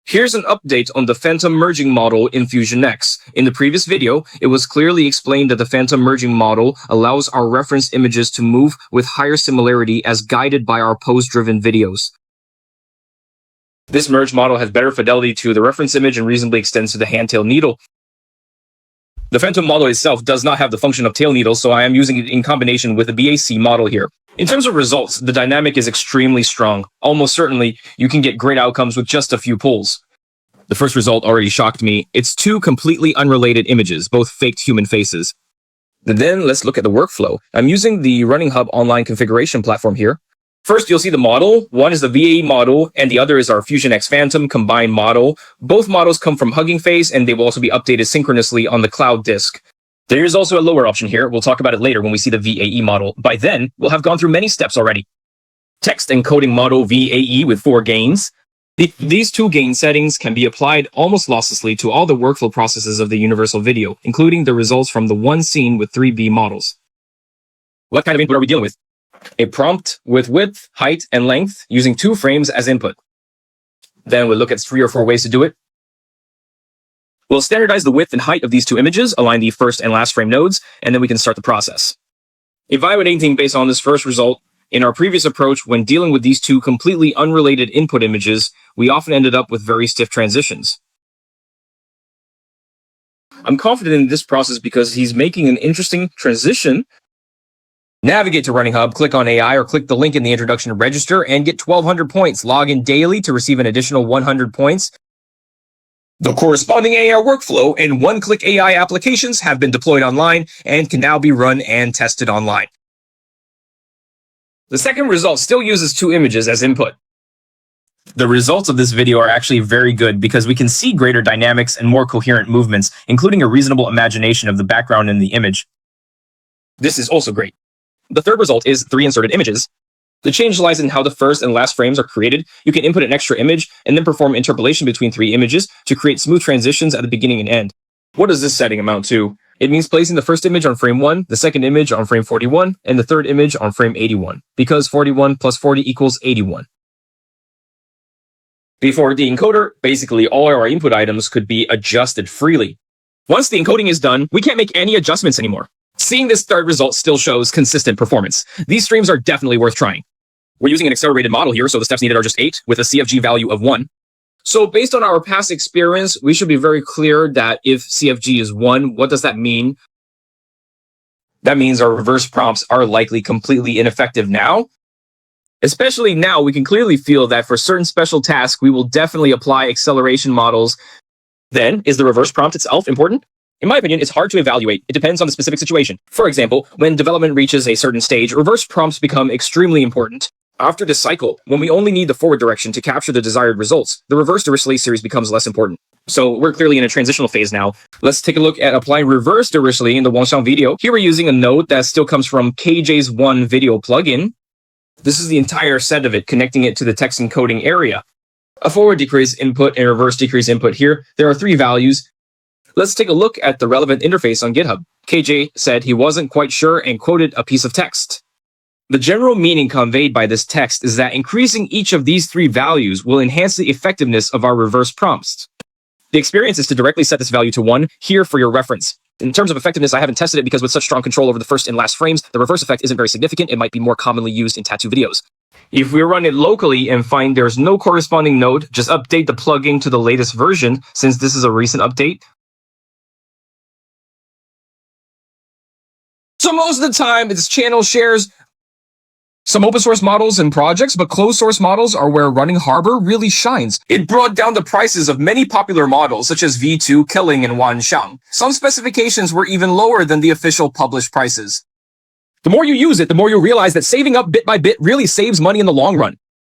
Here's an update on the Phantom merging model in FusioniX. In the previous video, it was clearly explained that the Phantom merging model allows our reference images to move with higher similarity as guided by our pose-driven videos. This merge model has better fidelity to the reference image and reasonably extends to the hand-tail needle. The Phantom model itself does not have the function of tail needles, so I am using it in combination with the BAC model here. In terms of results, the dynamic is extremely strong. Almost certainly, you can get great outcomes with just a few pulls. The first result already shocked me. It's two completely unrelated images, both faked human faces. Then let's look at the workflow. I'm using the RunningHub online configuration platform here. First, you'll see the model. One is the VAE model, and the other is our FusioniX-Phantom combined model. Both models come from Hugging Face, and they will also be updated synchronously on the cloud disk. There is also a lower option here. We'll talk about it later when we see the VAE model. By then, we'll have gone through many steps already. Text encoding model VAE with 4 gains. These 2 gain settings can be applied almost losslessly to all the workflow processes of the universal video, including the results from the one scene with 3B models. What kind of input are we dealing with? A prompt with width, height, and length using 2 frames as input. Then we'll look at 3 or 4 ways to do it. We'll standardize the width and height of these 2 images, align the first and last frame nodes, and then we can start the process. Evaluating based on this first result, in our previous approach, when dealing with these 2 completely unrelated input images, we often ended up with very stiff transitions. I'm confident in this process because he's making an interesting transition. Navigate to RunningHub, click on AI, or click the link in the introduction to register and get 1,200 points. Log in daily to receive an additional 100 points. The corresponding AI workflow and one-click AI applications have been deployed online and can now be run and tested online. The second result still uses 2 images as input. The results of this video are actually very good because we can see greater dynamics and more coherent movements, including a reasonable imagination of the background in the image. This is also great. The third result is 3 inserted images. The change lies in how the first and last frames are created. You can input an extra image and then perform interpolation between 3 images to create smooth transitions at the beginning and end. What does this setting amount to? It means placing the first image on frame 1, the second image on frame 41, and the third image on frame 81, because 41 plus 40 equals 81. Before the encoder, basically all our input items could be adjusted freely. Once the encoding is done, we can't make any adjustments anymore. Seeing this third result still shows consistent performance. These streams are definitely worth trying. We're using an accelerated model here, so the steps needed are just 8 with a CFG value of 1. So based on our past experience, we should be very clear that if CFG is 1, what does that mean? That means our reverse prompts are likely completely ineffective now. Especially now, we can clearly feel that for certain special tasks, we will definitely apply acceleration models. Then, is the reverse prompt itself important? In my opinion, it's hard to evaluate. It depends on the specific situation. For example, when development reaches a certain stage, reverse prompts become extremely important. After this cycle, when we only need the forward direction to capture the desired results, the reverse Dirichlet series becomes less important. So we're clearly in a transitional phase now. Let's take a look at applying reverse Dirichlet in the Wangxiang video. Here we're using a node that still comes from KJ's One video plugin. This is the entire set of it, connecting it to the text encoding area. A forward decrease input and reverse decrease input here. There are 3 values. Let's take a look at the relevant interface on GitHub. KJ said he wasn't quite sure and quoted a piece of text. The general meaning conveyed by this text is that increasing each of these 3 values will enhance the effectiveness of our reverse prompts. The experience is to directly set this value to 1 here for your reference. In terms of effectiveness, I haven't tested it because with such strong control over the first and last frames, the reverse effect isn't very significant. It might be more commonly used in tattoo videos. If we run it locally and find there's no corresponding node, just update the plugin to the latest version since this is a recent update. So most of the time, this channel shares some open source models and projects, but closed source models are where RunningHub really shines. It brought down the prices of many popular models such as V2, Killing, and Wan NAG. Some specifications were even lower than the official published prices. The more you use it, the more you realize that saving up bit by bit really saves money in the long run.